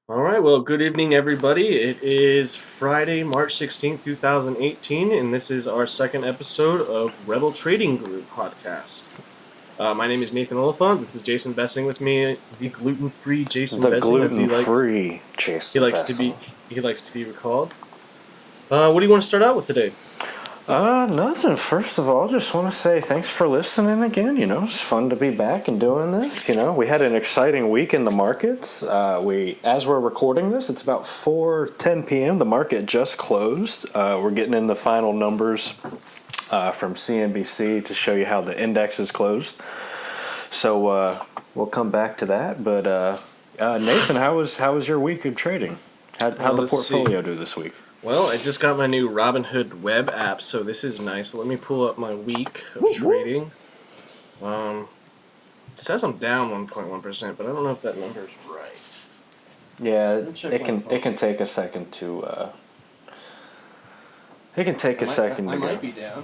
All right, well, good evening, everybody. It is Friday, March 16th, 2018, and this is our second episode of Rebel Trading Group podcast. My name is Nathan Oliphant. This is Jason Bessing with me, the gluten-free Jason The Bessing, as gluten-free Jason Bessing. he likes to be recalled. What do you want to start out with today? Nothing. First of all, just want to say thanks for listening again. It's fun to be back and doing this. We had an exciting week in the markets. As we're recording this, it's about 4:10 p.m. The market just closed. We're getting in the final numbers from CNBC to show you how the index is closed. So we'll come back to that. But Nathan, how was your week of trading? How'd the portfolio do this week? Well, I just got my new Robinhood web app, so this is nice. Let me pull up my week of trading. It says I'm down 1.1%, but I don't know if that number's right. Yeah, it can take a second to. It can take a second to I go. might be down.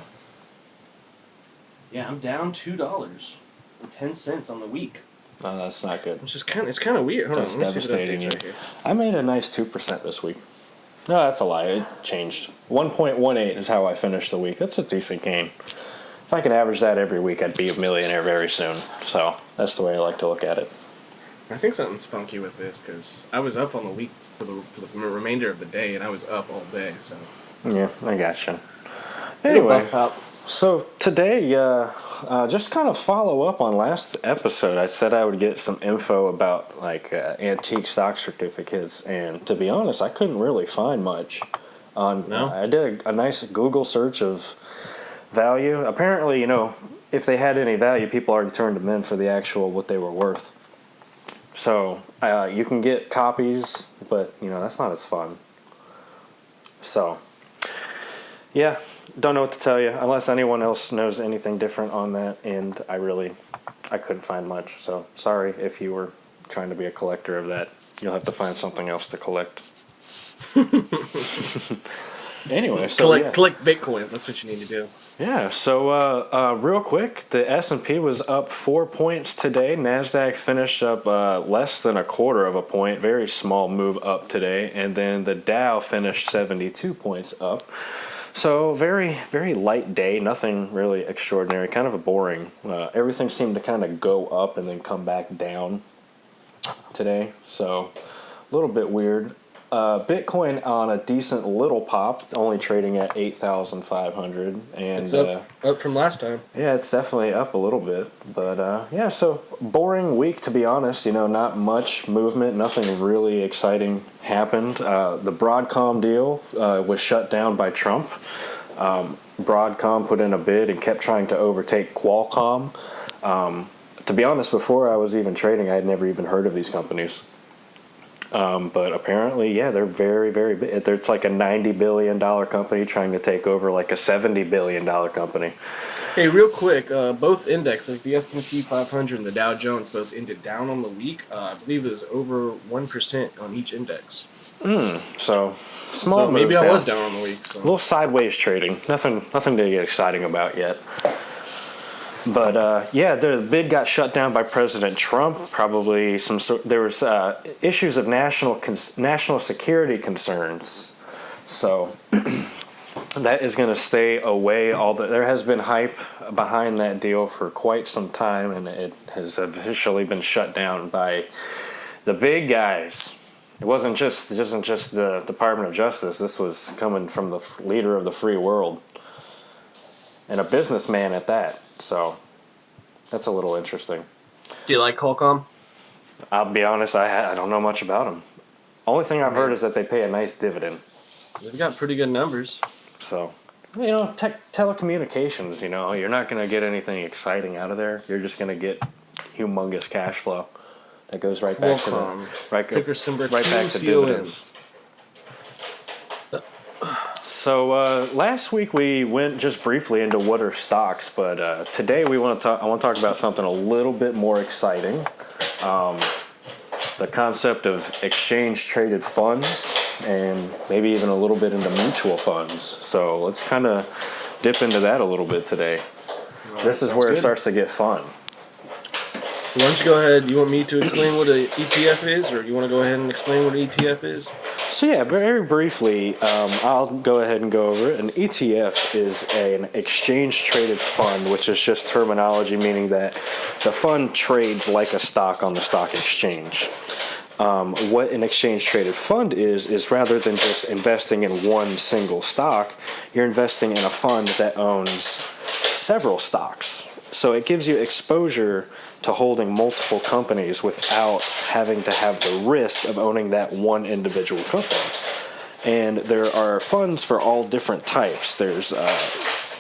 Yeah, I'm down $2.10 on the week. No, that's not good. It's kind of weird. Hold That's on, let me devastating. see what updates are here. I made a nice 2% this week. No, that's a lie. It changed. 1.18 is how I finished the week. That's a decent gain. If I could average that every week, I'd be a millionaire very soon. So that's the way I like to look at it. I think something's funky with this because I was up on the week for the remainder of the day, and I was up all day. So yeah, I gotcha. Anyway, so today, just kind of follow up on last episode. I said I would get some info about antique stock certificates, and to be honest, I couldn't really find much. I did a nice Google search of value. Apparently, if they had any value, people already turned them in for the actual what they were worth. So you can get copies, but that's not as fun. So yeah. Don't know what to tell you unless anyone else knows anything different on that, and I couldn't find much, so sorry if you were trying to be a collector of that. You'll have to find something else to collect. Anyway, so collect Bitcoin. That's what you need to do. Yeah, so real quick, the S&P was up 4 points today. NASDAQ finished up less than a quarter of a point, very small move up today, and then the Dow finished 72 points up. So very, very light day, nothing really extraordinary, kind of a boring. Everything seemed to kind of go up and then come back down today, so a little bit weird. Bitcoin on a decent little pop, it's only trading at 8,500. And it's up from last time. Yeah, it's definitely up a little bit. But yeah, so boring week to be honest. Not much movement, nothing really exciting happened. The Broadcom deal was shut down by Trump. Broadcom put in a bid and kept trying to overtake Qualcomm. To be honest, before I was even trading, I had never even heard of these companies. But apparently, yeah, they're very, very big. It's like a $90 billion company trying to take over like a $70 billion company. Hey, real quick, both index, like the S&P 500 and the Dow Jones, both ended down on the week. I believe it was over 1% on each index. So small. So maybe I was down on the week. So. A little sideways trading. Nothing to get exciting about yet. But yeah, the bid got shut down by President Trump. Probably there was issues of national security concerns. So that is going to stay away. There has been hype behind that deal for quite some time, and it has officially been shut down by the big guys. It wasn't just the Department of Justice. This was coming from the leader of the free world, and a businessman at that. So that's a little interesting. Do you like Qualcomm? I'll be honest, I don't know much about them. Only thing I've heard is that they pay a nice dividend. They've got pretty good numbers. So, telecommunications, you're not going to get anything exciting out of there. You're just going to get humongous cash flow that goes right back Qualcomm. to right back to dividends. So last week we went just briefly into what are stocks, but today I want to talk about something a little bit more exciting. The concept of exchange traded funds and maybe even a little bit into mutual funds. So let's kind of dip into that a little bit today. This is where it starts to get fun. Why don't you go ahead? You want me to explain what an ETF is, or you want to go ahead and explain what an ETF is? So yeah, very briefly, I'll go ahead and go over it. An ETF is an exchange-traded fund, which is just terminology meaning that the fund trades like a stock on the stock exchange. What an exchange-traded fund is rather than just investing in one single stock, you're investing in a fund that owns several stocks. So it gives you exposure to holding multiple companies without having to have the risk of owning that one individual company. And there are funds for all different types. There's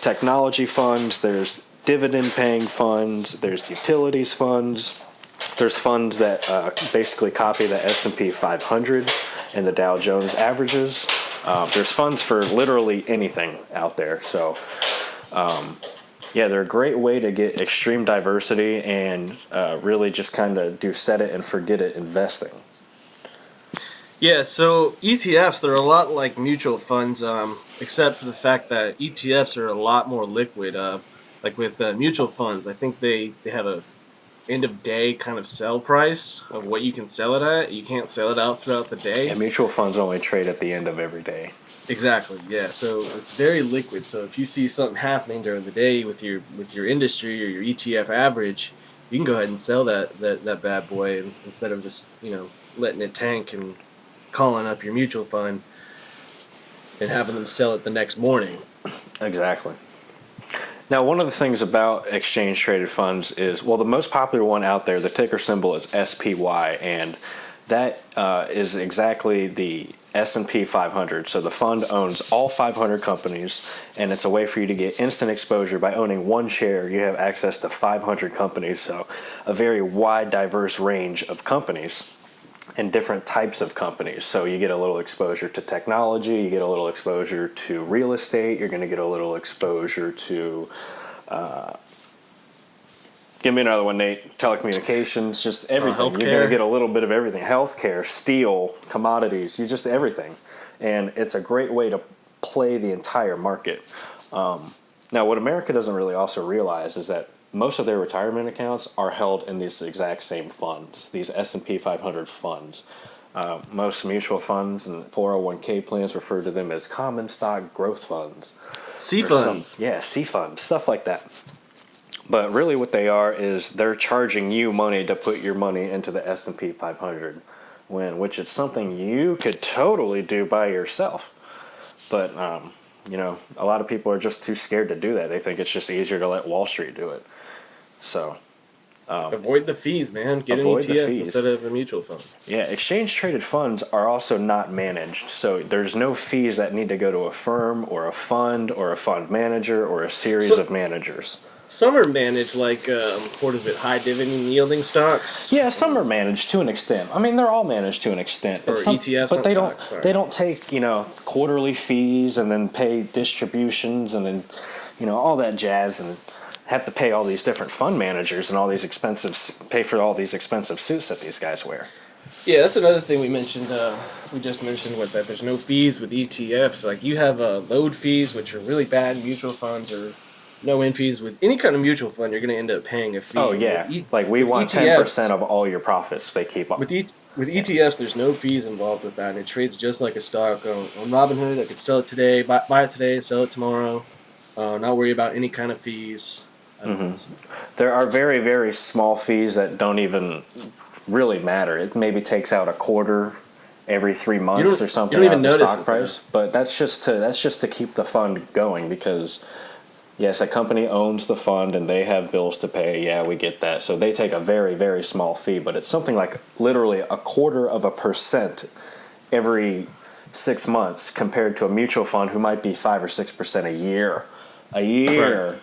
technology funds, there's dividend-paying funds, there's utilities funds, there's funds that basically copy the S&P 500 and the Dow Jones averages. There's funds for literally anything out there. So yeah, they're a great way to get extreme diversity and really just kind of do set it and forget it investing. Yeah, so ETFs, they're a lot like mutual funds, except for the fact that ETFs are a lot more liquid. Like with mutual funds, I think they have a end of day kind of sell price of what you can sell it at. You can't sell it out throughout the day. And mutual funds only trade at the end of every day. Exactly. Yeah. So it's very liquid. So if you see something happening during the day with your industry or your ETF average, you can go ahead and sell that bad boy instead of just letting it tank and calling up your mutual fund and having them sell it the next morning. Exactly. Now, one of the things about exchange traded funds is, well, the most popular one out there, the ticker symbol is SPY, and that is exactly the S&P 500. So the fund owns all 500 companies, and it's a way for you to get instant exposure. By owning one share, you have access to 500 companies, so a very wide, diverse range of companies and different types of companies. So you get a little exposure to technology, you get a little exposure to real estate, you're going to get a little exposure to give me another one, Nate. Telecommunications, just everything. You're going to get a little bit of everything. Healthcare, steel, commodities, just everything. And it's a great way to play the entire market. Now, what America doesn't really also realize is that most of their retirement accounts are held in these exact same funds, these S&P 500 funds. Most mutual funds and 401k plans refer to them as common stock growth funds. C funds. Yeah, C funds, stuff like that. But really what they are is they're charging you money to put your money into the S&P 500, which is something you could totally do by yourself. But, a lot of people are just too scared to do that. They think it's just easier to let Wall Street do it. So avoid the fees, man. Get an ETF instead of a mutual fund. Yeah, exchange-traded funds are also not managed. So there's no fees that need to go to a firm or a fund or a fund manager or a series of managers. Some are managed like, high dividend yielding stocks? Yeah, some are managed to an extent. I mean, they're all managed to an extent. Or ETFs but they don't take, quarterly fees and then pay distributions and then, all that jazz and have to pay all these different fund managers and pay for all these expensive suits that these guys wear. Yeah, that's another thing we mentioned. We just mentioned that there's no fees with ETFs. Like you have load fees, which are really bad in mutual funds, or no in fees with any kind of mutual fund. You're going to end up paying a fee. Oh yeah, we want 10% of all your profits. They keep up. With ETFs, there's no fees involved with that, and it trades just like a stock on Robinhood. I could sell it today, buy it today, sell it tomorrow. Not worry about any kind of fees. There are very, very small fees that don't even really matter. It maybe takes out a quarter every 3 months or something out of the stock price. But that's just to keep the fund going because, yes, a company owns the fund and they have bills to pay. Yeah, we get that. So they take a very, very small fee, but it's something like literally 0.25% every 6 months compared to a mutual fund who might be 5 or 6% a year. Right.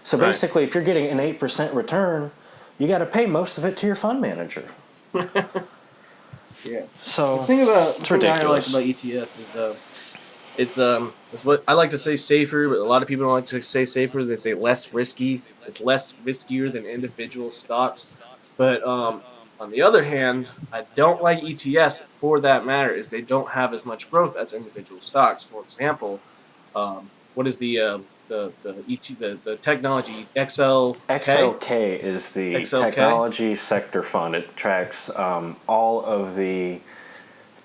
So basically, if you're getting an 8% return, you got to pay most of it to your fund manager. Yeah. So the thing I like about ETFs is it's what I like to say safer, but a lot of people don't like to say safer. They say less risky. It's less riskier than individual stocks. But on the other hand, I don't like ETFs for that matter. Is they don't have as much growth as individual stocks. For example, what is the the technology XLK. XLK is the XLK. technology sector fund. It tracks all of the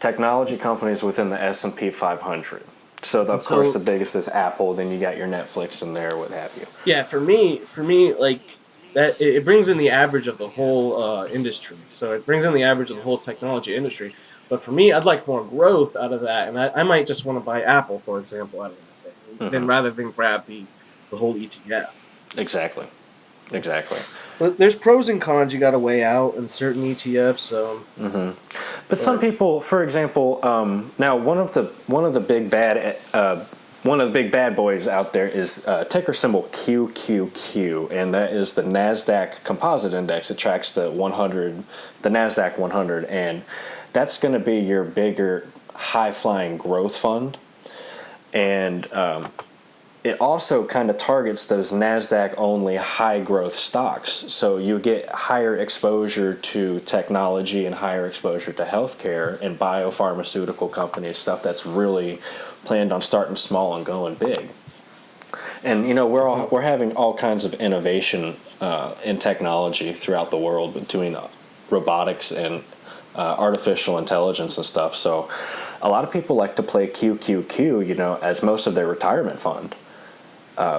technology companies within the S&P 500. So, of course, the biggest is Apple. Then you got your Netflix in there, what have you. Yeah, for me, like that, it brings in the average of the whole industry. So it brings in the average of the whole technology industry. But for me, I'd like more growth out of that, and I might just want to buy Apple, for example, out of that thing, then rather than grab the whole ETF. Exactly. But there's pros and cons you got to weigh out in certain ETFs. But some people, for example, now one of the big bad boys out there is ticker symbol QQQ, and that is the Nasdaq Composite Index. It tracks the Nasdaq 100, and that's going to be your bigger, high flying growth fund, and it also kind of targets those NASDAQ only high growth stocks. So you get higher exposure to technology and higher exposure to healthcare and biopharmaceutical companies, stuff that's really planned on starting small and going big. And we're having all kinds of innovation in technology throughout the world between robotics and artificial intelligence and stuff. So a lot of people like to play QQQ, as most of their retirement fund.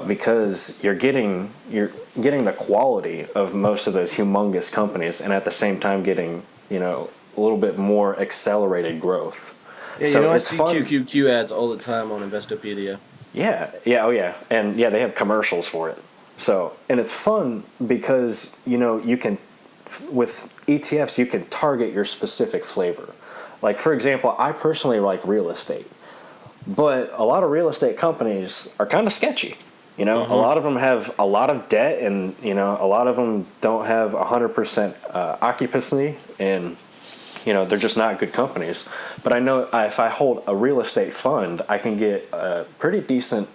Because you're getting the quality of most of those humongous companies, and at the same time getting a little bit more accelerated growth. Yeah, so I see fun. QQQ ads all the time on Investopedia. Yeah, and they have commercials for it. So, and it's fun because you can, with ETFs, you can target your specific flavor. Like, for example, I personally like real estate. But a lot of real estate companies are kind of sketchy. A lot of them have a lot of debt, and a lot of them don't have 100% occupancy, and they're just not good companies. But I know if I hold a real estate fund, I can get a pretty decent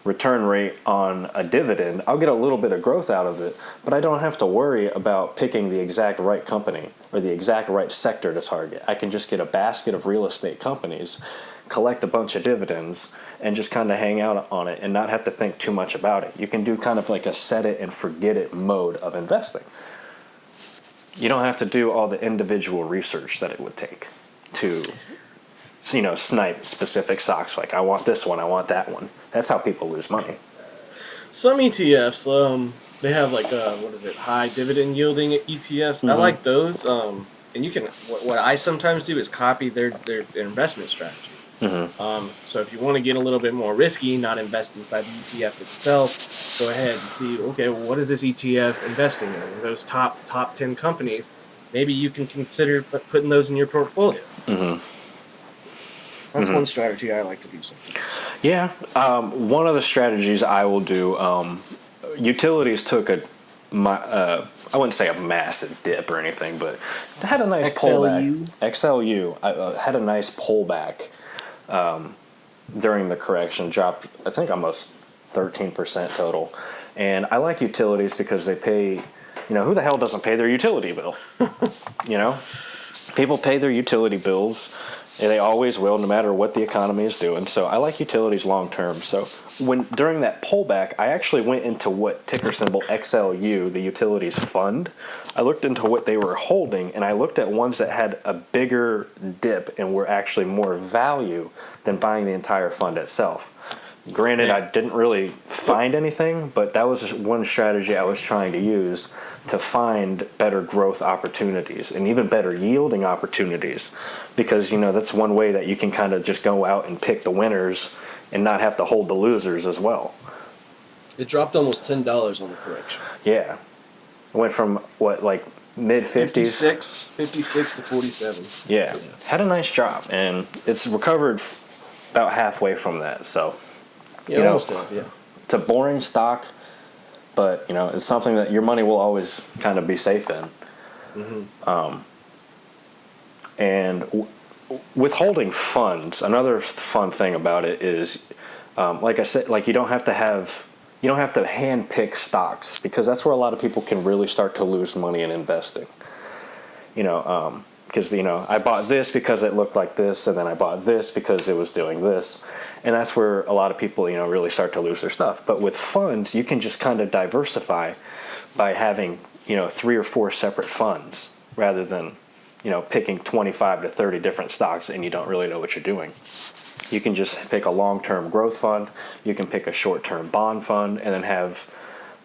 return rate on a dividend. I'll get a little bit of growth out of it, but I don't have to worry about picking the exact right company or the exact right sector to target. I can just get a basket of real estate companies, collect a bunch of dividends, and just kind of hang out on it and not have to think too much about it. You can do kind of like a set it and forget it mode of investing. You don't have to do all the individual research that it would take to snipe specific stocks. Like, I want this one, I want that one. That's how people lose money. Some ETFs, they have like high dividend yielding ETFs. I like those. And you can what I sometimes do is copy their investment strategy. So if you want to get a little bit more risky, not invest inside the ETF itself, go ahead and see, okay, well, what is this ETF investing in? Those top 10 companies, maybe you can consider putting those in your portfolio. That's one strategy I like to do. Yeah. One of the strategies I will do, utilities took I wouldn't say a massive dip or anything, but had a nice pullback. XLU had a nice pullback during the correction, dropped, I think, almost 13% total. And I like utilities because they pay, who the hell doesn't pay their utility bill? People pay their utility bills, and they always will, no matter what the economy is doing. So I like utilities long term. So during that pullback, I actually went into what ticker symbol XLU, the utilities fund. I looked into what they were holding, and I looked at ones that had a bigger dip and were actually more value than buying the entire fund itself. Granted, I didn't really find anything, but that was one strategy I was trying to use to find better growth opportunities and even better yielding opportunities, because that's one way that you can kind of just go out and pick the winners and not have to hold the losers as well. It dropped almost $10 on the correction. Yeah. It went from mid 50s, 56 to 47. Yeah. Had a nice drop, and it's recovered about halfway from that. So almost done, yeah. It's a boring stock, but it's something that your money will always kind of be safe in. And with holding funds, another fun thing about it is, like I said, you don't have to hand pick stocks, because that's where a lot of people can really start to lose money in investing. because I bought this because it looked like this, and then I bought this because it was doing this, and that's where a lot of people really start to lose their stuff. But with funds, you can just kind of diversify by having 3 or 4 separate funds rather than picking 25 to 30 different stocks and you don't really know what you're doing. You can just pick a long-term growth fund, you can pick a short-term bond fund, and then have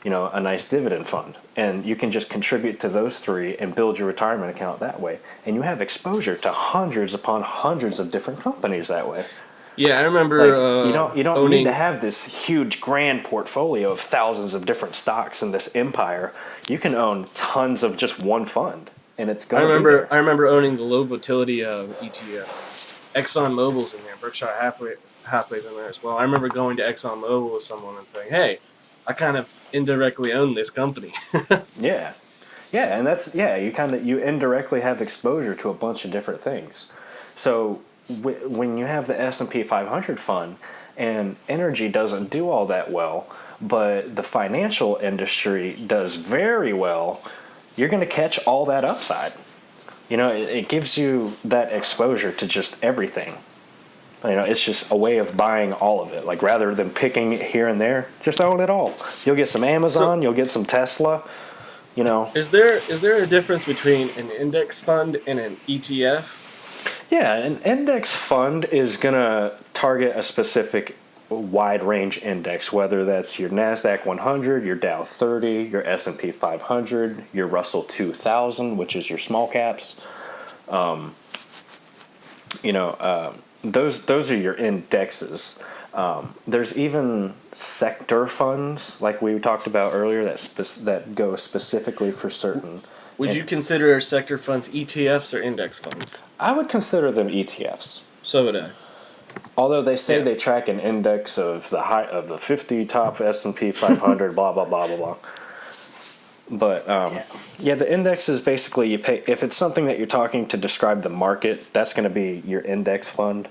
a nice dividend fund. And you can just contribute to those 3 and build your retirement account that way. And you have exposure to hundreds upon hundreds of different companies that way. Yeah, I remember. You don't need to have this huge grand portfolio of thousands of different stocks in this empire. You can own tons of just one fund, and it's going. I remember owning the low volatility ETF. Exxon Mobil's in there. Berkshire Hathaway's in there as well. I remember going to Exxon Mobil with someone and saying, "Hey, I kind of indirectly own this company." Yeah, and that's you indirectly have exposure to a bunch of different things. So when you have the S&P 500 fund, and energy doesn't do all that well, but the financial industry does very well, you're going to catch all that upside. It gives you that exposure to just everything. It's just a way of buying all of it. Like, rather than picking here and there, just own it all. You'll get some Amazon, you'll get some Tesla, Is there a difference between an index fund and an ETF? Yeah, an index fund is going to target a specific wide range index, whether that's your NASDAQ 100, your Dow 30, your S&P 500, your Russell 2000, which is your small caps. Those are your indexes. There's even sector funds, like we talked about earlier, that go specifically for certain. Would you consider sector funds ETFs or index funds? I would consider them ETFs. So would I. Although they say they track an index of the 50 top S&P 500, blah blah blah blah blah. But the index is basically, you pay if it's something that you're talking to describe the market. That's going to be your index fund.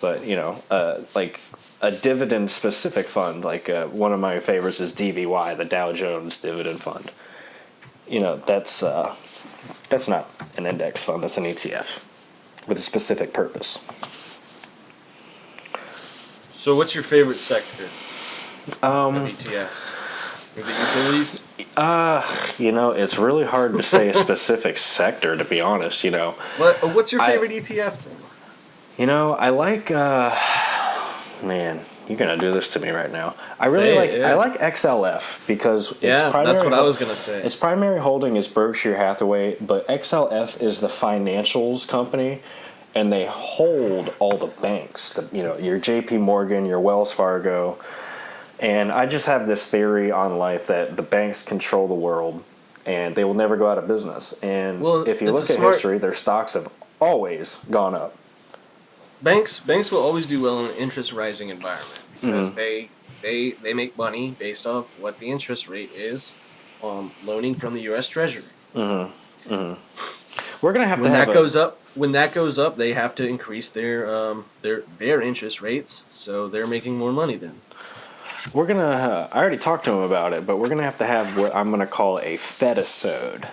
But like a dividend specific fund, like one of my favorites is DVY, the Dow Jones Dividend Fund. That's not an index fund. That's an ETF with a specific purpose. So what's your favorite sector of ETFs? Is it utilities? It's really hard to say a specific sector, to be honest. What's your favorite ETF then? I like. Man, you're gonna do this to me right now. I like XLF because its primary. That's what I was gonna say. Its primary holding is Berkshire Hathaway, but XLF is the financials company, and they hold all the banks. Your J.P. Morgan, your Wells Fargo, and I just have this theory on life that the banks control the world, and they will never go out of business. And if you look at history, their stocks have always gone up. Banks will always do well in an interest rising environment because they make money based off what the interest rate is loaning from the U.S. Treasury. We're gonna have when that goes up, they have to increase their interest rates, so they're making more money then. We're gonna. I already talked to him about it, but we're gonna have what I'm gonna call a Fedisode.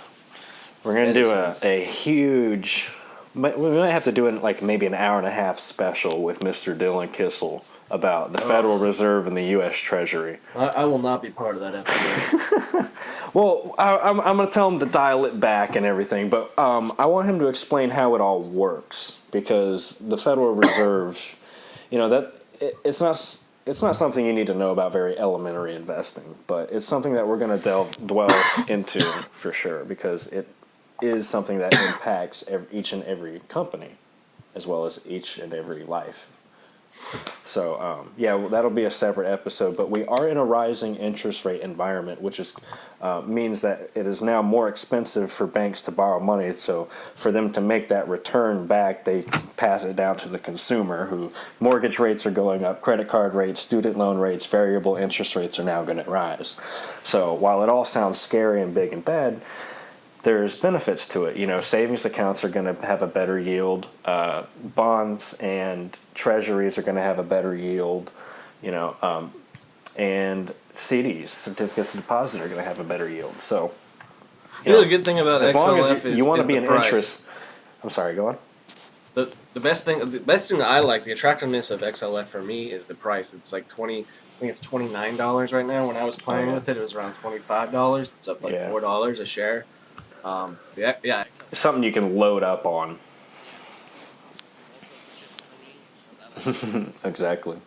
We're gonna do a huge. We might have to do it like maybe an hour and a half special with Mr. Dylan Kissel about the Federal Reserve and the U.S. Treasury. I will not be part of that episode. Well, I'm going to tell him to dial it back and everything, but I want him to explain how it all works, because the Federal Reserve, it's not something you need to know about very elementary investing, but it's something that we're going to dwell into for sure, because it is something that impacts each and every company, as well as each and every life. So, that'll be a separate episode, but we are in a rising interest rate environment, which means that it is now more expensive for banks to borrow money. So for them to make that return back, they pass it down to the consumer, who mortgage rates are going up, credit card rates, student loan rates, variable interest rates are now going to rise. So while it all sounds scary and big and bad, there's benefits to it. Savings accounts are going to have a better yield. Bonds and treasuries are going to have a better yield. And CDs, certificates of deposit, are going to have a better yield. So, the good thing about as XLF long as you want to be an interest. I'm sorry, go on. The best thing that I like, the attractiveness of XLF for me is the price. It's like I think it's $29 right now. When I was Oh playing yeah, with it, it was around $25. It's up like yeah. $4 a share. Yeah, XLF. It's something you can load up on. Exactly.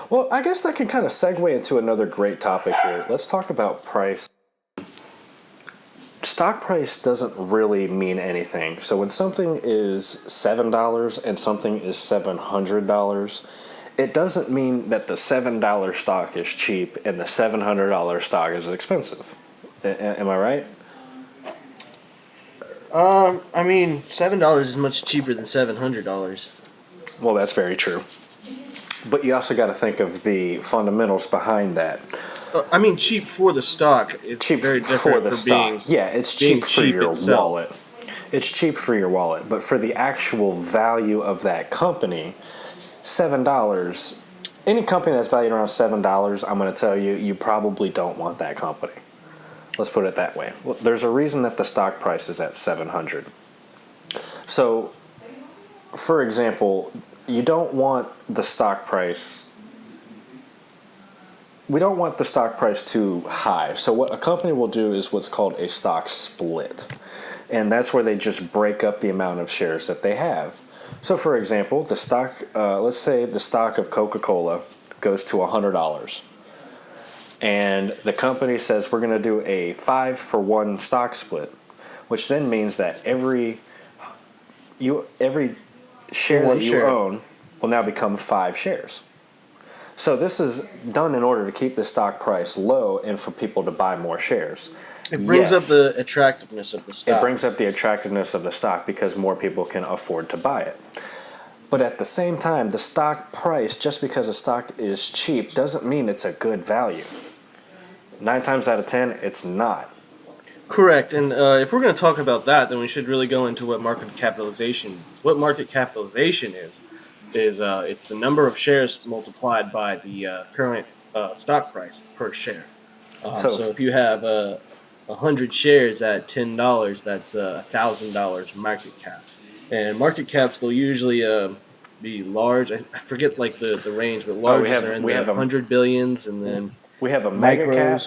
Well, I guess that can kind of segue into another great topic here. Let's talk about price. Stock price doesn't really mean anything. So when something is $7 and something is $700, it doesn't mean that the $7 stock is cheap and the $700 stock is expensive. Am I right? I mean, $7 is much cheaper than $700. Well, that's very true. But you also got to think of the fundamentals behind that. I mean, cheap for the stock is Cheap very for different the for stock. Yeah, it's being cheap for cheap your itself. wallet. It's cheap for your wallet, but for the actual value of that company, $7. Any company that's valued around $7, I'm going to tell you, you probably don't want that company. Let's put it that way. Well, there's a reason that the stock price is at 700. So, for example, you don't want the stock price. We don't want the stock price too high. So what a company will do is what's called a stock split. And that's where they just break up the amount of shares that they have. So for example, the stock, let's say the stock of Coca-Cola goes to $100. And the company says we're going to do a 5-for-1 stock split, which then means that every share that you own will now become 5 shares. So this is done in order to keep the stock price low and for people to buy more shares. It brings up the attractiveness of the stock. It brings up the attractiveness of the stock because more people can afford to buy it. But at the same time, the stock price, just because a stock is cheap, doesn't mean it's a good value. 9 times out of 10, it's not. Correct. And if we're going to talk about that, then we should really go into what market capitalization. What market capitalization is it's the number of shares multiplied by the current stock price per share. So if you have 100 shares at $10, that's $1,000 market cap. And market caps will usually be large. I forget like the range, but largest are in the 100 billions, and then we have a mega cap.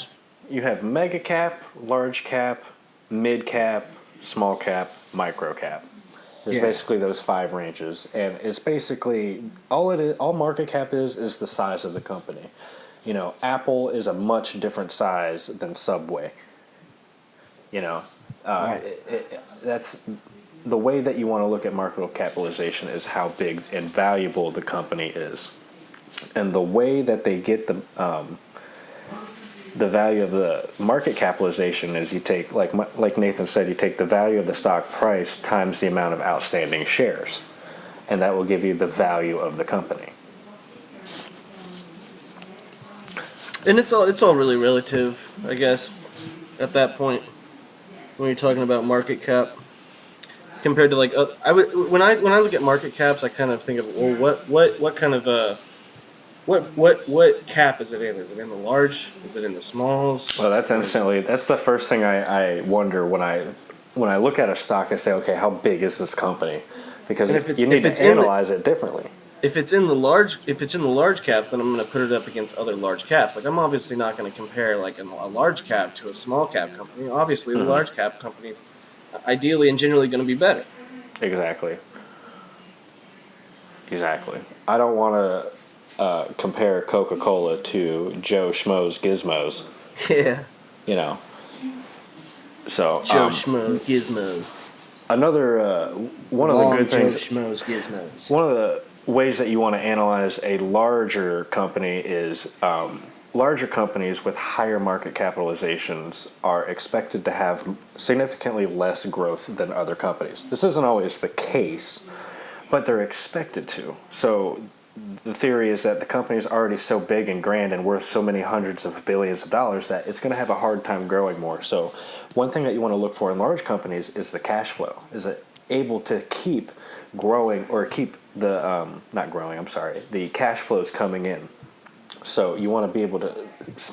You have mega cap, large cap, mid cap, small cap, micro cap. There's basically those 5 ranges, and it's basically all it is. All market cap is the size of the company. You know, Apple is a much different size than Subway. You know, that's the way that you want to look at market capitalization is how big and valuable the company is, and the way that they get the value of the market capitalization is you take, like Nathan said, you take the value of the stock price times the amount of outstanding shares, and that will give you the value of the company. And it's all really relative, I guess, at that point when you're talking about market cap compared to like when I look at market caps, I kind of think of, well, what kind of what cap is it in? Is it in the large? Is it in the smalls? Well, that's the first thing I wonder when I look at a stock. I say, okay, how big is this company? Because you need to analyze it differently. If it's in the large caps, then I'm going to put it up against other large caps. Like, I'm obviously not going to compare like a large cap to a small cap company. Obviously, the large cap companies, ideally and generally, going to be better. Exactly. I don't want to compare Coca-Cola to Joe Schmo's Gizmos. Yeah. You know. So Joe Schmo's Gizmos. Another one of the good things. Joe Schmo's Gizmos. One of the ways that you want to analyze a larger company is larger companies with higher market capitalizations are expected to have significantly less growth than other companies. This isn't always the case, but they're expected to. So the theory is that the company is already so big and grand and worth so many hundreds of billions of dollars that it's going to have a hard time growing more. So one thing that you want to look for in large companies is the cash flow. Is it able to keep growing or keep the the cash flows coming in? So you want to be able to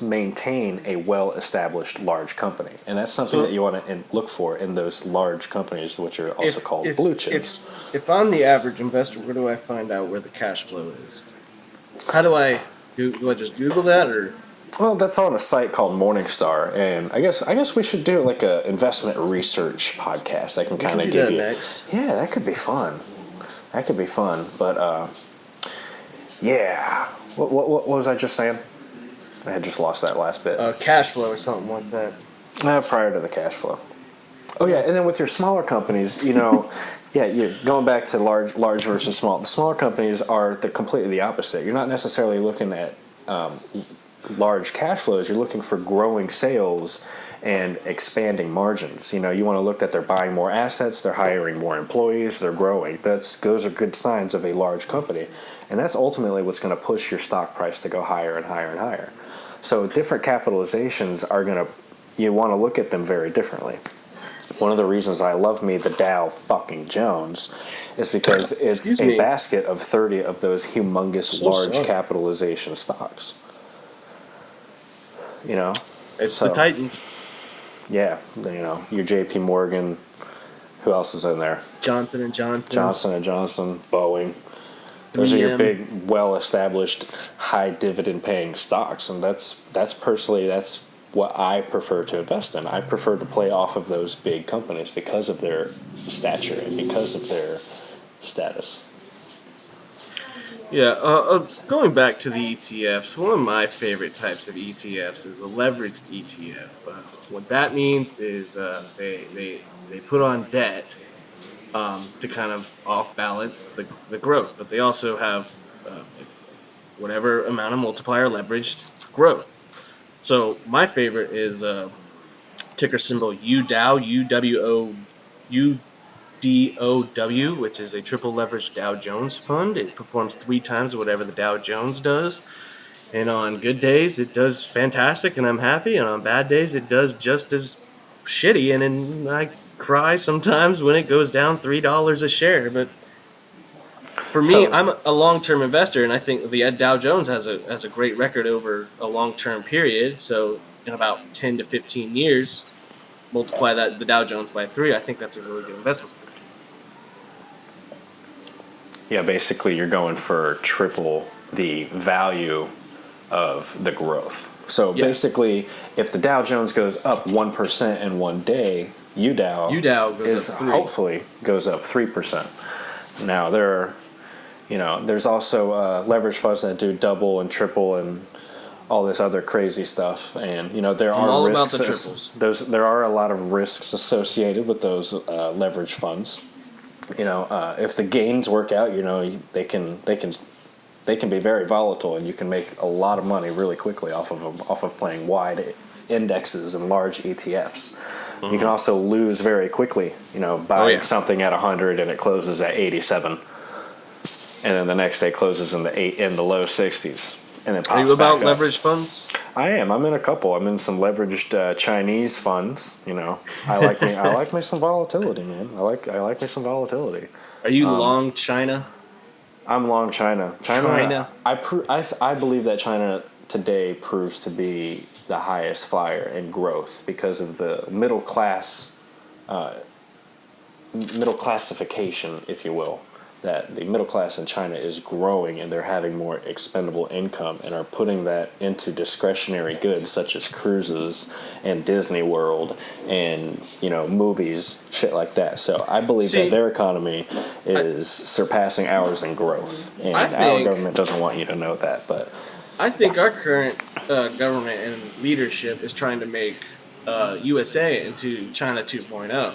maintain a well-established large company, and that's something that you want to look for in those large companies, which are also called blue chips. If I'm the average investor, where do I find out where the cash flow is? How do I do I just Google that, or? Well, that's on a site called Morningstar, and I guess we should do like a investment research podcast that can kind of give you. Next. Yeah, that could be fun. That could be fun, but yeah. What was I just saying? I had just lost that last bit. Cash flow or something like that. Prior to the cash flow. Oh yeah, and then with your smaller companies, yeah, you're going back to large versus small. The smaller companies are completely the opposite. You're not necessarily looking at large cash flows. You're looking for growing sales and expanding margins. You want to look that they're buying more assets, they're hiring more employees, they're growing. Those are good signs of a large company, and that's ultimately what's going to push your stock price to go higher and higher and higher. So different capitalizations you want to look at them very differently. One of the reasons I love the Dow fucking Jones is because it's a basket of 30 of those humongous large capitalization stocks. It's the Titans. Yeah, your J.P. Morgan. Who else is in there? Johnson & Johnson. Johnson & Johnson, Boeing. Those are your big, well-established, high dividend-paying stocks, and that's what I prefer to invest in. I prefer to play off of those big companies because of their stature and because of their status. Yeah, going back to the ETFs, one of my favorite types of ETFs is a leveraged ETF. What that means is they put on debt to kind of off-balance the growth, but they also have whatever amount of multiplier leveraged growth. So my favorite is ticker symbol UDOW, UDOW, which is a triple leveraged Dow Jones fund. It performs 3 times whatever the Dow Jones does. And on good days, it does fantastic, and I'm happy. And on bad days, it does just as shitty. And I cry sometimes when it goes down $3 a share. But for me, I'm a long-term investor, and I think the Dow Jones has a great record over a long-term period. So in about 10 to 15 years, multiply the Dow Jones by 3. I think that's a really good investment. Yeah, basically you're going for triple the value of the growth. So basically, if the Dow Jones goes up 1% in one day, UDOW hopefully goes up 3%. Now there's also leverage funds that do double and triple and all this other crazy stuff, and there are risks. There are a lot of risks associated with those leverage funds. If the gains work out, they can be very volatile, and you can make a lot of money really quickly off of playing wide indexes and large ETFs. Mm-hmm. You can also lose very quickly. Buying something at 100 and it closes at 87, and then the next day closes in the low 60s. And then are you about leveraged funds? I am. I'm in a couple. I'm in some leveraged Chinese funds. I like me some volatility, man. I like me some volatility. Are you long China? I'm long China. I believe that China today proves to be the highest flyer in growth because of the middle classification, if you will. That the middle class in China is growing, and they're having more expendable income and are putting that into discretionary goods such as cruises and Disney World and movies, shit like that. So I believe that their economy is surpassing ours in growth, and our government doesn't want you to know that. But I think our current government and leadership is trying to make USA into China 2.0.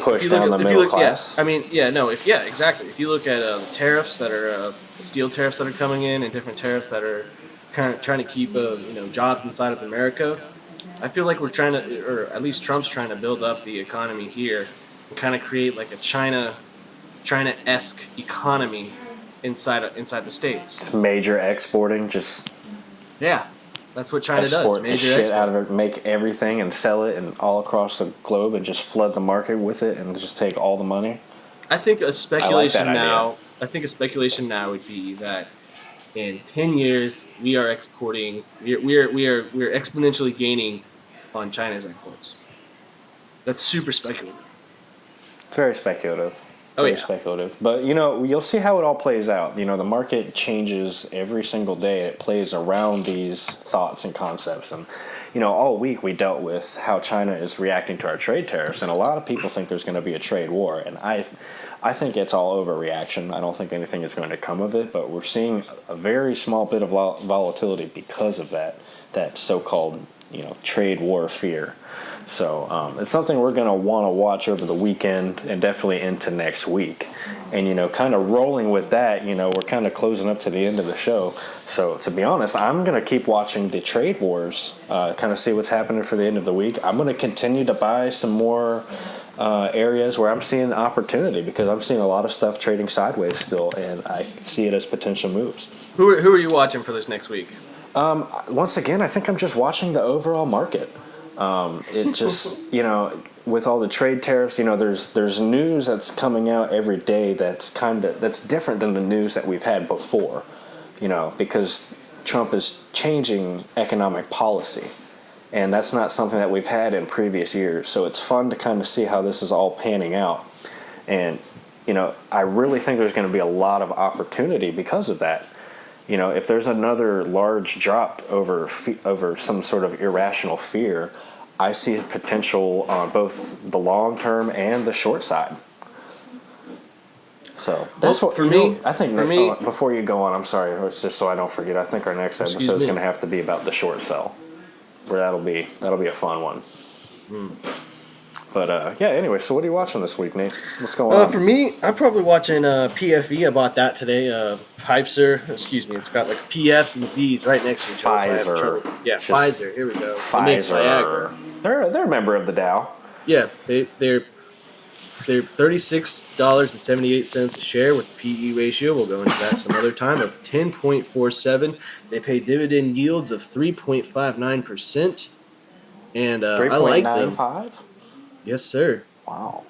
Push down the middle class. Exactly. If you look at tariffs that are steel tariffs that are coming in, and different tariffs that are kind of trying to keep jobs inside of America, I feel like we're trying to, or at least Trump's trying to build up the economy here and kind of create like a China-esque economy inside the states. It's major exporting, That's what China export does. the shit out of it, make everything and sell it and all across the globe and just flood the market with it and just take all the money. I think a speculation now would be that in 10 years, we are exporting. We're exponentially gaining on China's exports. That's super speculative. Very speculative. Oh Very yeah. speculative. But, you'll see how it all plays out. The market changes every single day. It plays around these thoughts and concepts. And, all week we dealt with how China is reacting to our trade tariffs. And a lot of people think there's going to be a trade war. And I think it's all overreaction. I don't think anything is going to come of it. But we're seeing a very small bit of volatility because of that so-called, trade war fear. So it's something we're going to want to watch over the weekend and definitely into next week. And, kind of rolling with that, we're kind of closing up to the end of the show. So to be honest, I'm going to keep watching the trade wars, kind of see what's happening for the end of the week. I'm going to continue to buy some more areas where I'm seeing opportunity because I'm seeing a lot of stuff trading sideways still, and I see it as potential moves. Who are you watching for this next week? Once again, I think I'm just watching the overall market. It just, with all the trade tariffs, there's news that's coming out every day that's different than the news that we've had before, because Trump is changing economic policy, and that's not something that we've had in previous years. So it's fun to kind of see how this is all panning out, and I really think there's going to be a lot of opportunity because of that. If there's another large drop over some sort of irrational fear, I see potential on both the long term and the short side. So that's what for me. I think before you go on, I'm sorry, it's just so I don't forget. I think our next episode is going to have to be about the short sell, where that'll be a fun one. But anyway, so what are you watching this week, Nate? What's going on? For me, I'm probably watching PFE. I bought that today. Pfizer, it's got like PFs and Zs right next to each other. Pfizer. Pfizer. Here we go. Pfizer. They're a member of the Dow. Yeah, they're $36.78 a share with the PE ratio. We'll go into that some other time of 10.47. They pay dividend yields of 3.59%, and I like them. 3.95. Yes, sir. Wow.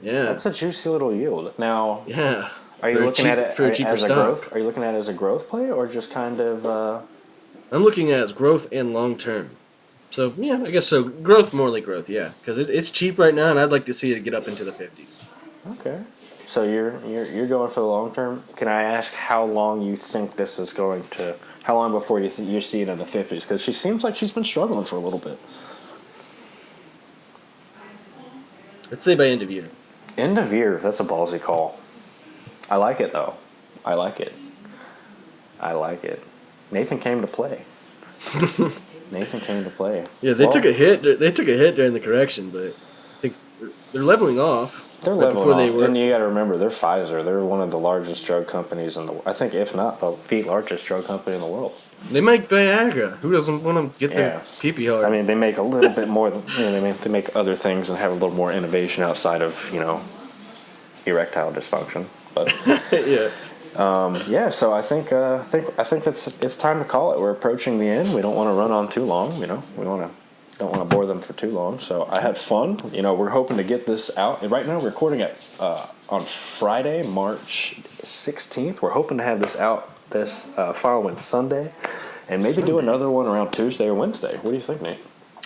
Yeah. That's a juicy little yield. Now, yeah. Are you looking at it as a growth? Are you looking at it as a growth play or just kind of? I'm looking at it as growth and long term. So yeah, I guess so. Growth, morely growth, yeah, because it's cheap right now, and I'd like to see it get up into the 50s. Okay. So you're going for the long term. Can I ask how long you think this is going to? How long before you see it in the 50s? Because she seems like she's been struggling for a little bit. Let's say by end of year. End of year. That's a ballsy call. I like it though. I like it. Nathan came to play. Yeah, they took a hit. They took a hit during the correction, but I think they're leveling off. They're leveling off, and you got to remember, they're Pfizer. They're one of the largest drug companies in the. I think, if not the largest drug company in the world. They make Viagra. Who doesn't want to get their pee-pee hard? I mean, they make a little bit more. They make other things and have a little more innovation outside of erectile dysfunction. But yeah. So I think it's time to call it. We're approaching the end. We don't want to run on too long. We don't want to bore them for too long. So I had fun. We're hoping to get this out. And right now we're recording it on Friday, March 16th. We're hoping to have this out this following Sunday, and maybe do another one around Tuesday or Wednesday. What do you think, Nate?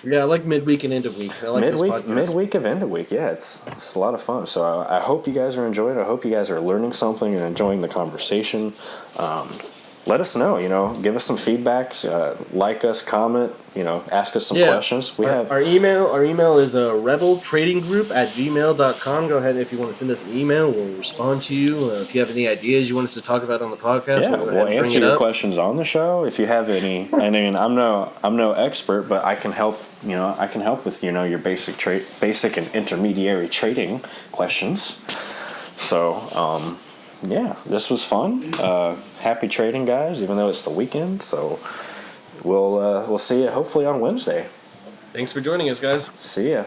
Yeah, I like midweek and end of week. I like midweek of end of week. Yeah, it's a lot of fun. So I hope you guys are enjoying it. I hope you guys are learning something and enjoying the conversation. Let us know. Give us some feedbacks. Like us, comment. Ask us some questions. Our email is rebeltradinggroup@gmail.com. Go ahead if you want to send us an email. We'll respond to you. If you have any ideas you want us to talk about on the podcast, we'll answer your questions on the show if you have any. I mean, I'm no expert, but I can help. I can help with your basic and intermediary trading questions. So. This was fun. Happy trading, guys, even though it's the weekend. So we'll see you hopefully on Wednesday. Thanks for joining us, guys. See ya.